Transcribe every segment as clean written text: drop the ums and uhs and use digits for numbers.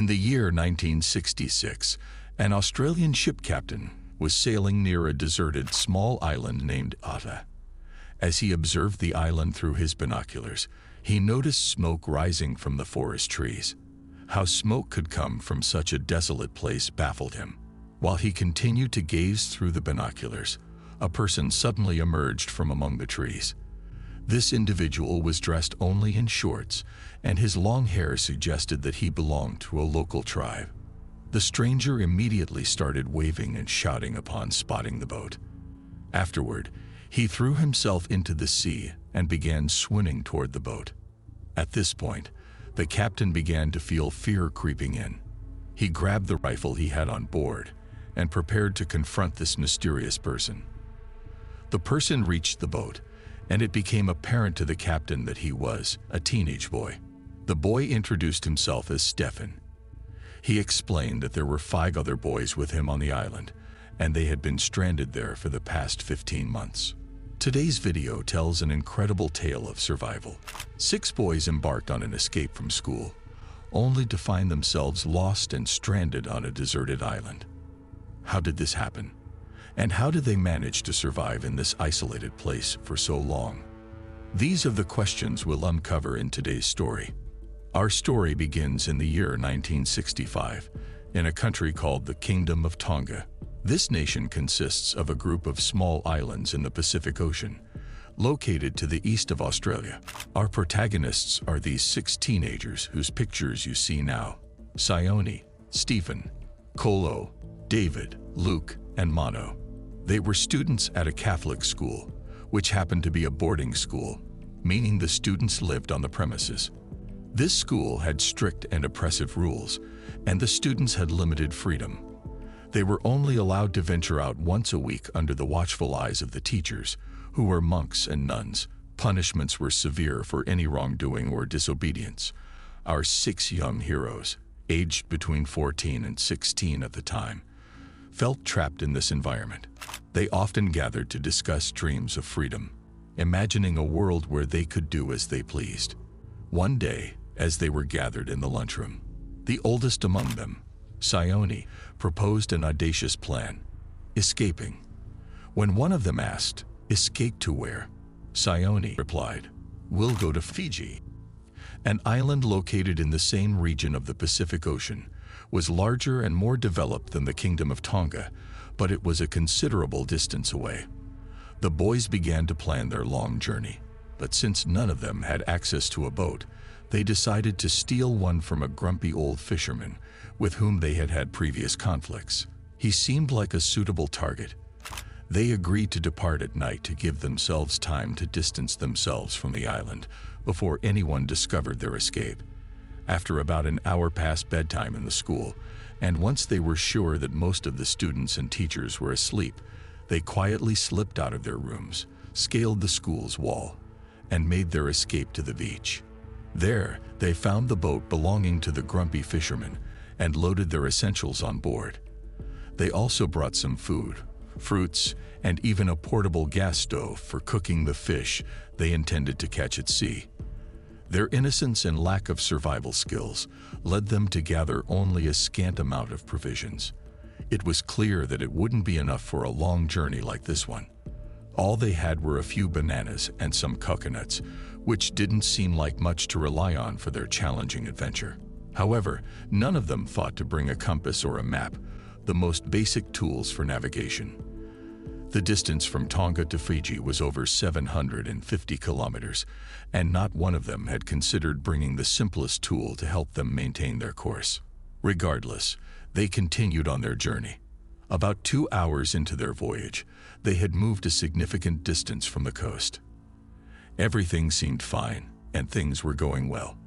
the year 1966, an Australian ship captain was sailing near a deserted small island named Ata. As he observed the island through his binoculars, he noticed smoke rising from the forest trees. How smoke could come from such a desolate place baffled him. While he continued to gaze through the binoculars, a person suddenly emerged from among the trees. This individual was dressed only in shorts, and his long hair suggested that he belonged to a local tribe. The stranger immediately started waving and shouting upon spotting the boat. Afterward, he threw himself into the sea and began swimming toward the boat. At this point, the captain began to feel fear creeping in. He grabbed the rifle he had on board and prepared to confront this mysterious person. The person reached the boat, and it became apparent to the captain that he was a teenage boy. The boy introduced himself as Stefan. He explained that there were 5 other boys with him on the island, and they had been stranded there for the past 15 months. Today's video tells an incredible tale of survival. 6 boys embarked on an escape from school, only to find themselves lost and stranded on a deserted island. How did this happen? And how did they manage to survive in this isolated place for so long? These are the questions we'll uncover in today's story. Our story begins in the year 1965, in a country called the Kingdom of Tonga. This nation consists of a group of small islands in the Pacific Ocean, located to the east of Australia. Our protagonists are these 6 teenagers whose pictures you see now: Sione, Stephen, Kolo, David, Luke, and Mano. They were students at a Catholic school, which happened to be a boarding school, meaning the students lived on the premises. This school had strict and oppressive rules, and the students had limited freedom. They were only allowed to venture out once a week under the watchful eyes of the teachers, who were monks and nuns. Punishments were severe for any wrongdoing or disobedience. Our 6 young heroes, aged between 14 and 16 at the time, felt trapped in this environment. They often gathered to discuss dreams of freedom, imagining a world where they could do as they pleased. One day, as they were gathered in the lunchroom, the oldest among them, Sione, proposed an audacious plan: escaping. When one of them asked, "Escape to where?" Sione replied, "We'll go to Fiji." An island located in the same region of the Pacific Ocean, was larger and more developed than the Kingdom of Tonga, but it was a considerable distance away. The boys began to plan their long journey, but since none of them had access to a boat, they decided to steal one from a grumpy old fisherman with whom they had had previous conflicts. He seemed like a suitable target. They agreed to depart at night to give themselves time to distance themselves from the island before anyone discovered their escape. After about an hour past bedtime in the school, and once they were sure that most of the students and teachers were asleep, they quietly slipped out of their rooms, scaled the school's wall, and made their escape to the beach. There, they found the boat belonging to the grumpy fisherman and loaded their essentials on board. They also brought some food, fruits, and even a portable gas stove for cooking the fish they intended to catch at sea. Their innocence and lack of survival skills led them to gather only a scant amount of provisions. It was clear that it wouldn't be enough for a long journey like this one. All they had were a few bananas and some coconuts, which didn't seem like much to rely on for their challenging adventure. However, none of them thought to bring a compass or a map, the most basic tools for navigation. The distance from Tonga to Fiji was over 750 kilometers, and not one of them had considered bringing the simplest tool to help them maintain their course. Regardless, they continued on their journey. About 2 hours into their voyage, they had moved a significant distance from the coast. Everything seemed fine, and things were going well.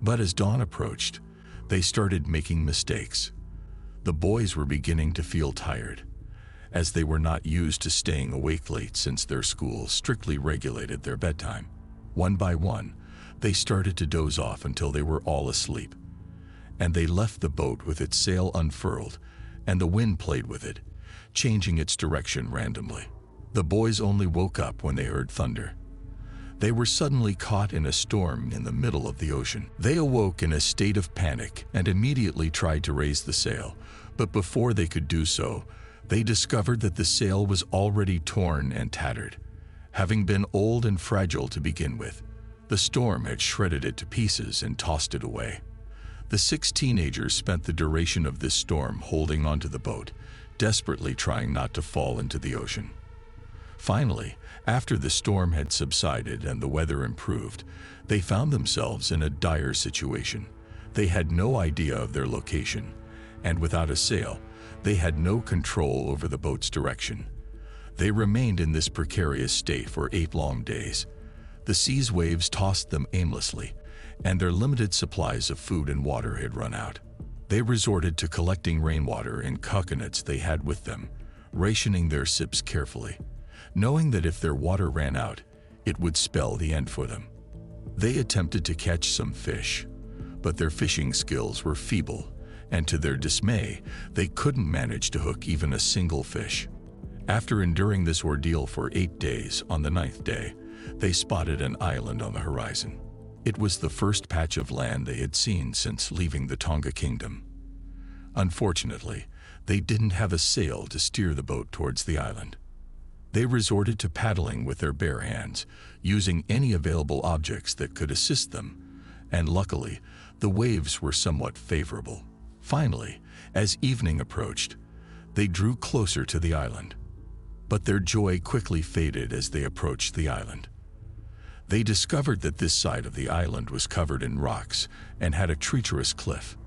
But as dawn approached, they started making mistakes. The boys were beginning to feel tired, as they were not used to staying awake late since their school strictly regulated their bedtime. One by one, they started to doze off until they were all asleep. And they left the boat with its sail unfurled, and the wind played with it, changing its direction randomly. The boys only woke up when they heard thunder. They were suddenly caught in a storm in the middle of the ocean. They awoke in a state of panic and immediately tried to raise the sail, but before they could do so, they discovered that the sail was already torn and tattered. Having been old and fragile to begin with, the storm had shredded it to pieces and tossed it away. The 6 teenagers spent the duration of this storm holding onto the boat, desperately trying not to fall into the ocean. Finally, after the storm had subsided and the weather improved, they found themselves in a dire situation. They had no idea of their location, and without a sail, they had no control over the boat's direction. They remained in this precarious state for 8 long days. The sea's waves tossed them aimlessly, and their limited supplies of food and water had run out. They resorted to collecting rainwater in coconuts they had with them, rationing their sips carefully, knowing that if their water ran out, it would spell the end for them. They attempted to catch some fish, but their fishing skills were feeble, and to their dismay, they couldn't manage to hook even a single fish. After enduring this ordeal for 8 days, on the 9th day, they spotted an island on the horizon. It was the first patch of land they had seen since leaving the Tonga kingdom. Unfortunately, they didn't have a sail to steer the boat towards the island. They resorted to paddling with their bare hands, using any available objects that could assist them, and luckily, the waves were somewhat favorable. Finally, as evening approached, they drew closer to the island. But their joy quickly faded as they approached the island. They discovered that this side of the island was covered in rocks and had a treacherous cliff.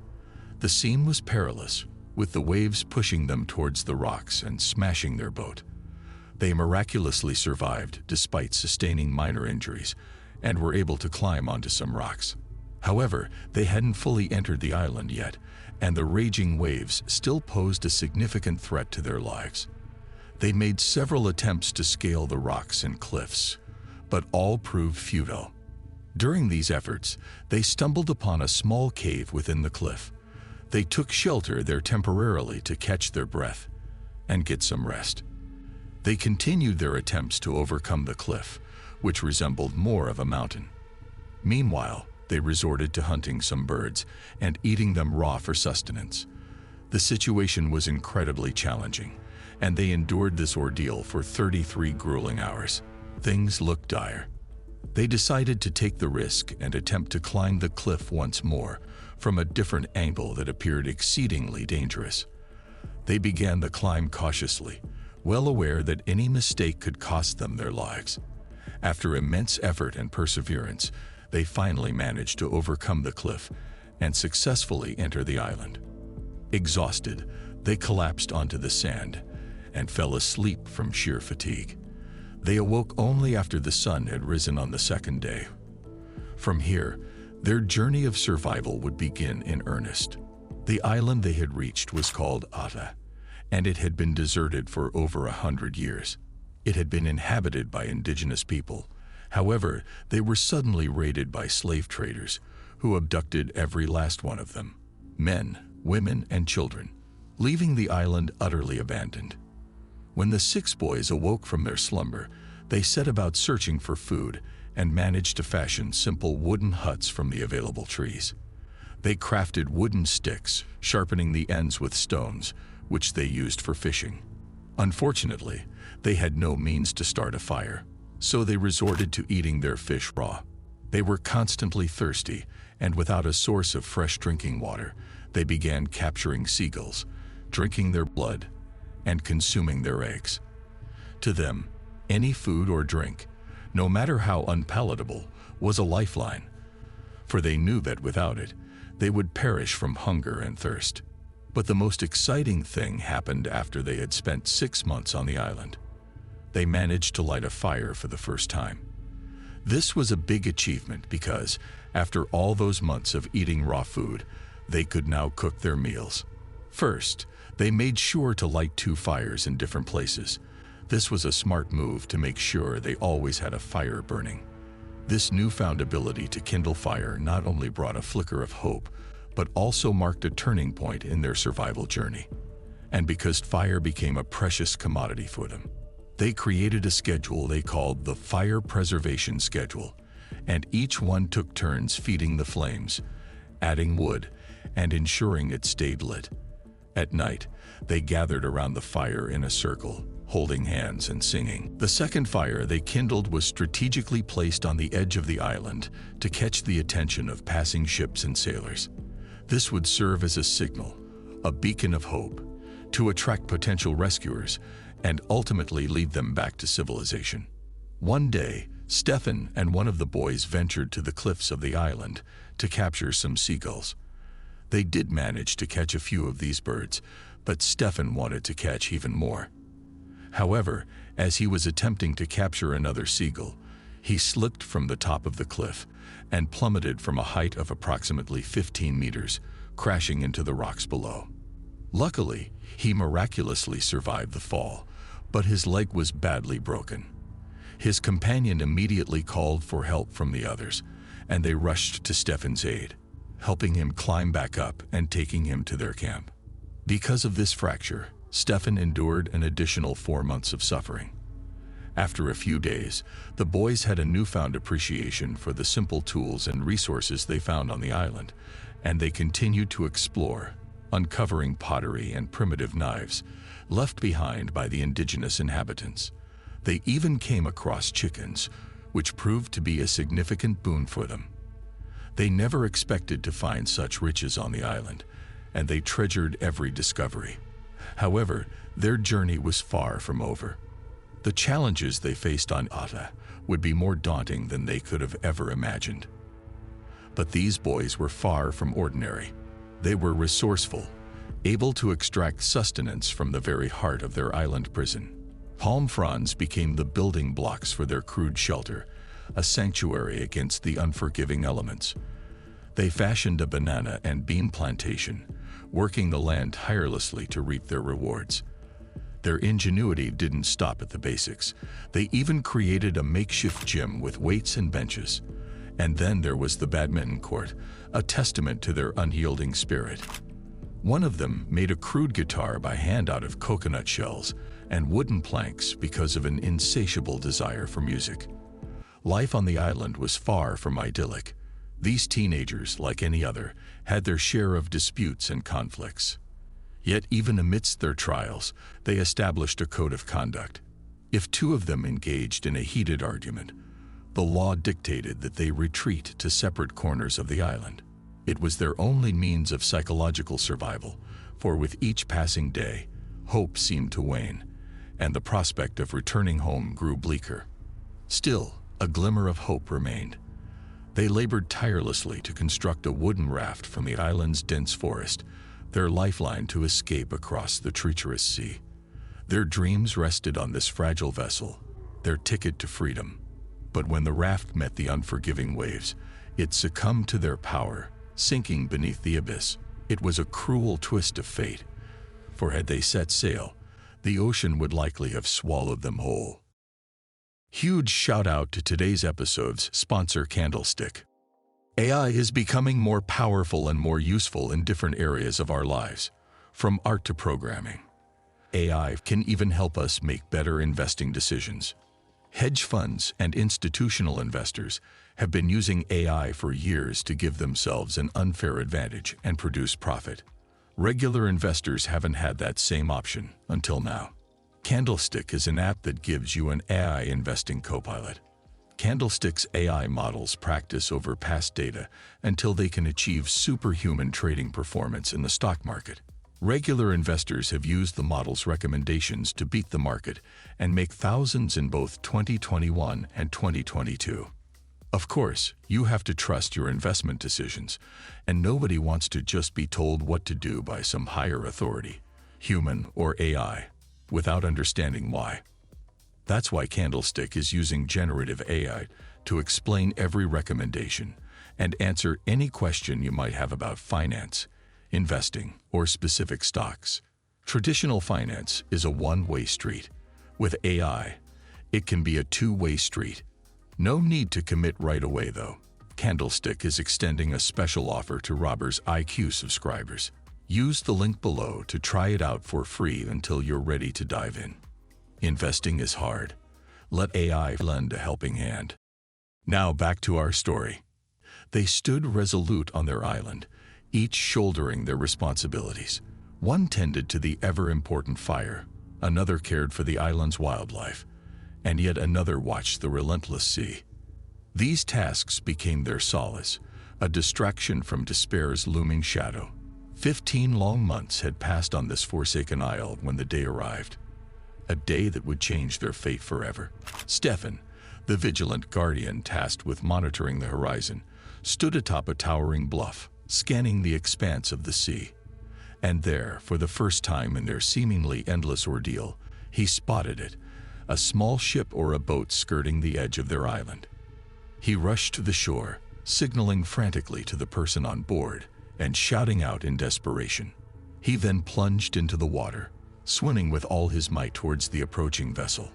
The scene was perilous, with the waves pushing them towards the rocks and smashing their boat. They miraculously survived despite sustaining minor injuries and were able to climb onto some rocks. However, they hadn't fully entered the island yet, and the raging waves still posed a significant threat to their lives. They made several attempts to scale the rocks and cliffs, but all proved futile. During these efforts, they stumbled upon a small cave within the cliff. They took shelter there temporarily to catch their breath and get some rest. They continued their attempts to overcome the cliff, which resembled more of a mountain. Meanwhile, they resorted to hunting some birds and eating them raw for sustenance. The situation was incredibly challenging, and they endured this ordeal for 33 grueling hours. Things looked dire. They decided to take the risk and attempt to climb the cliff once more from a different angle that appeared exceedingly dangerous. They began the climb cautiously, well aware that any mistake could cost them their lives. After immense effort and perseverance, they finally managed to overcome the cliff and successfully enter the island. Exhausted, they collapsed onto the sand and fell asleep from sheer fatigue. They awoke only after the sun had risen on the 2nd day. From here, their journey of survival would begin in earnest. The island they had reached was called Ata, and it had been deserted for over 100 years. It had been inhabited by indigenous people. However, they were suddenly raided by slave traders who abducted every last one of them, men, women, and children, leaving the island utterly abandoned. When the 6 boys awoke from their slumber, they set about searching for food and managed to fashion simple wooden huts from the available trees. They crafted wooden sticks, sharpening the ends with stones, which they used for fishing. Unfortunately, they had no means to start a fire, so they resorted to eating their fish raw. They were constantly thirsty, and without a source of fresh drinking water, they began capturing seagulls, drinking their blood, and consuming their eggs. To them, any food or drink, no matter how unpalatable, was a lifeline, for they knew that without it, they would perish from hunger and thirst. But the most exciting thing happened after they had spent 6 months on the island. They managed to light a fire for the first time. This was a big achievement because, after all those months of eating raw food, they could now cook their meals. First, they made sure to light 2 fires in different places. This was a smart move to make sure they always had a fire burning. This newfound ability to kindle fire not only brought a flicker of hope, but also marked a turning point in their survival journey. And because fire became a precious commodity for them, They created a schedule they called the Fire Preservation Schedule, and each one took turns feeding the flames, adding wood, and ensuring it stayed lit. At night, they gathered around the fire in a circle, holding hands and singing. The second fire they kindled was strategically placed on the edge of the island to catch the attention of passing ships and sailors. This would serve as a signal, a beacon of hope, to attract potential rescuers and ultimately lead them back to civilization. One day, Stefan and one of the boys ventured to the cliffs of the island to capture some seagulls. They did manage to catch a few of these birds, but Stefan wanted to catch even more. However, as he was attempting to capture another seagull, he slipped from the top of the cliff and plummeted from a height of approximately 15 meters, crashing into the rocks below. Luckily, he miraculously survived the fall, but his leg was badly broken. His companion immediately called for help from the others, and they rushed to Stefan's aid, helping him climb back up and taking him to their camp. Because of this fracture, Stefan endured an additional 4 months of suffering. After a few days, the boys had a newfound appreciation for the simple tools and resources they found on the island, and they continued to explore, uncovering pottery and primitive knives left behind by the indigenous inhabitants. They even came across chickens, which proved to be a significant boon for them. They never expected to find such riches on the island, and they treasured every discovery. However, their journey was far from over. The challenges they faced on Ata would be more daunting than they could have ever imagined. But these boys were far from ordinary. They were resourceful, able to extract sustenance from the very heart of their island prison. Palm fronds became the building blocks for their crude shelter, a sanctuary against the unforgiving elements. They fashioned a banana and bean plantation, working the land tirelessly to reap their rewards. Their ingenuity didn't stop at the basics. They even created a makeshift gym with weights and benches. And then there was the badminton court, a testament to their unyielding spirit. One of them made a crude guitar by hand out of coconut shells and wooden planks because of an insatiable desire for music. Life on the island was far from idyllic. These teenagers, like any other, had their share of disputes and conflicts. Yet even amidst their trials, they established a code of conduct. If two of them engaged in a heated argument, the law dictated that they retreat to separate corners of the island. It was their only means of psychological survival, for with each passing day, hope seemed to wane, and the prospect of returning home grew bleaker. Still, a glimmer of hope remained. They labored tirelessly to construct a wooden raft from the island's dense forest, their lifeline to escape across the treacherous sea. Their dreams rested on this fragile vessel, their ticket to freedom. But when the raft met the unforgiving waves, it succumbed to their power, sinking beneath the abyss. It was a cruel twist of fate, for had they set sail, the ocean would likely have swallowed them whole. Huge shout out to today's episode's sponsor, Candlestick. AI is becoming more powerful and more useful in different areas of our lives, from art to programming. AI can even help us make better investing decisions. Hedge funds and institutional investors have been using AI for years to give themselves an unfair advantage and produce profit. Regular investors haven't had that same option until now. Candlestick is an app that gives you an AI investing co-pilot. Candlestick's AI models practice over past data until they can achieve superhuman trading performance in the stock market. Regular investors have used the model's recommendations to beat the market and make thousands in both 2021 and 2022. Of course, you have to trust your investment decisions, and nobody wants to just be told what to do by some higher authority, human or AI, without understanding why. That's why Candlestick is using generative AI to explain every recommendation and answer any question you might have about finance, investing, or specific stocks. Traditional finance is a one-way street. With AI, it can be a two-way street. No need to commit right away, though. Candlestick is extending a special offer to Robbers IQ subscribers. Use the link below to try it out for free until you're ready to dive in. Investing is hard. Let AI lend a helping hand. Now back to our story. They stood resolute on their island, each shouldering their responsibilities. One tended to the ever-important fire, another cared for the island's wildlife, and yet another watched the relentless sea. These tasks became their solace, a distraction from despair's looming shadow. 15 long months had passed on this forsaken isle when the day arrived, a day that would change their fate forever. Stefan, the vigilant guardian tasked with monitoring the horizon, stood atop a towering bluff, scanning the expanse of the sea. And there, for the first time in their seemingly endless ordeal, he spotted it, a small ship or a boat skirting the edge of their island. He rushed to the shore, signaling frantically to the person on board and shouting out in desperation. He then plunged into the water, swimming with all his might towards the approaching vessel.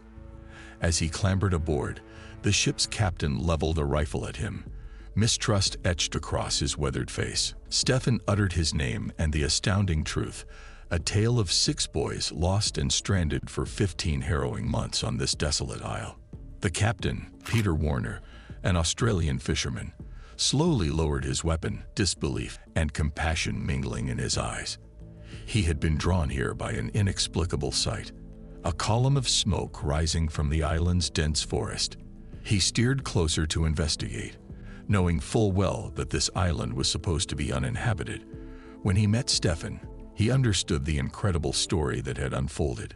As he clambered aboard, the ship's captain leveled a rifle at him, mistrust etched across his weathered face. Stefan uttered his name and the astounding truth, a tale of 6 boys lost and stranded for 15 harrowing months on this desolate isle. The captain, Peter Warner, an Australian fisherman, slowly lowered his weapon, disbelief and compassion mingling in his eyes. He had been drawn here by an inexplicable sight, a column of smoke rising from the island's dense forest. He steered closer to investigate, knowing full well that this island was supposed to be uninhabited. When he met Stefan, he understood the incredible story that had unfolded.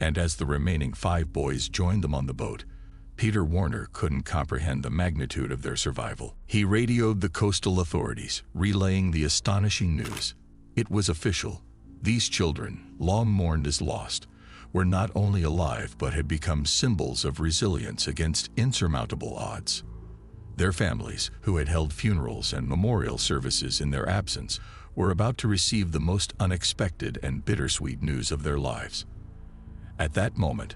And as the remaining 5 boys joined them on the boat, Peter Warner couldn't comprehend the magnitude of their survival. He radioed the coastal authorities, relaying the astonishing news. It was official. These children, long mourned as lost, were not only alive but had become symbols of resilience against insurmountable odds. Their families, who had held funerals and memorial services in their absence, were about to receive the most unexpected and bittersweet news of their lives. At that moment,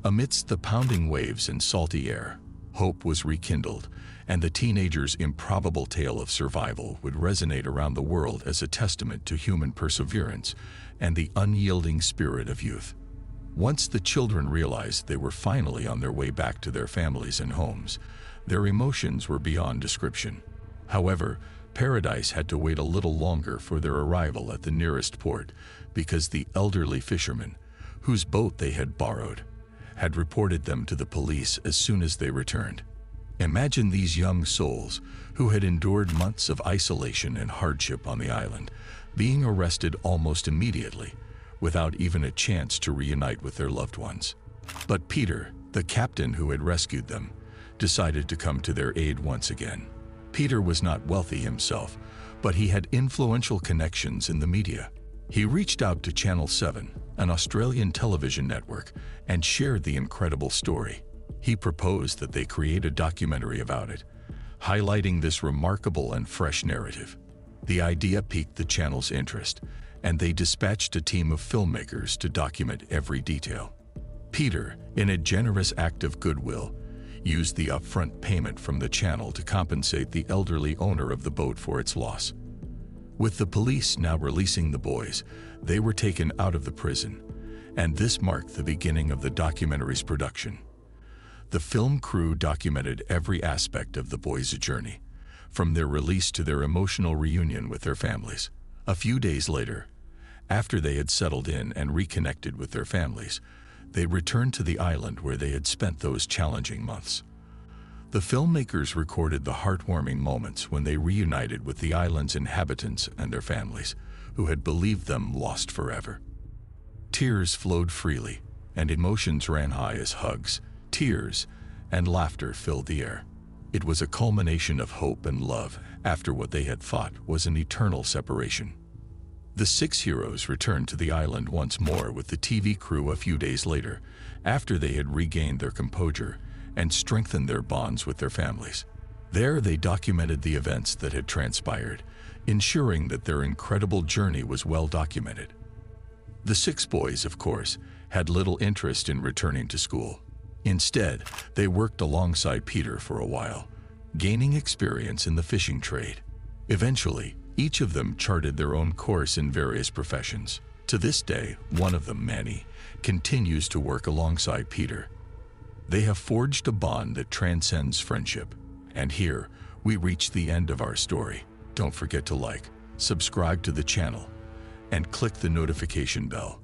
amidst the pounding waves and salty air, hope was rekindled, and the teenagers' improbable tale of survival would resonate around the world as a testament to human perseverance and the unyielding spirit of youth. Once the children realized they were finally on their way back to their families and homes, their emotions were beyond description. However, Paradise had to wait a little longer for their arrival at the nearest port because the elderly fisherman, whose boat they had borrowed, had reported them to the police as soon as they returned. Imagine these young souls, who had endured months of isolation and hardship on the island, being arrested almost immediately, without even a chance to reunite with their loved ones. But Peter, the captain who had rescued them, decided to come to their aid once again. Peter was not wealthy himself, but he had influential connections in the media. He reached out to Channel 7, an Australian television network, and shared the incredible story. He proposed that they create a documentary about it, highlighting this remarkable and fresh narrative. The idea piqued the channel's interest, and they dispatched a team of filmmakers to document every detail. Peter, in a generous act of goodwill, used the upfront payment from the channel to compensate the elderly owner of the boat for its loss. With the police now releasing the boys, they were taken out of the prison, and this marked the beginning of the documentary's production. The film crew documented every aspect of the boys' journey, from their release to their emotional reunion with their families. A few days later, after they had settled in and reconnected with their families, they returned to the island where they had spent those challenging months. The filmmakers recorded the heartwarming moments when they reunited with the island's inhabitants and their families, who had believed them lost forever. Tears flowed freely, and emotions ran high as hugs, tears, and laughter filled the air. It was a culmination of hope and love after what they had thought was an eternal separation. The 6 heroes returned to the island once more with the TV crew a few days later, after they had regained their composure and strengthened their bonds with their families. There they documented the events that had transpired, ensuring that their incredible journey was well documented. The 6 boys, of course, had little interest in returning to school. Instead, they worked alongside Peter for a while, gaining experience in the fishing trade. Eventually, each of them charted their own course in various professions. To this day, one of them, Manny, continues to work alongside Peter. They have forged a bond that transcends friendship. And here, we reach the end of our story. Don't forget to like, subscribe to the channel, and click the notification bell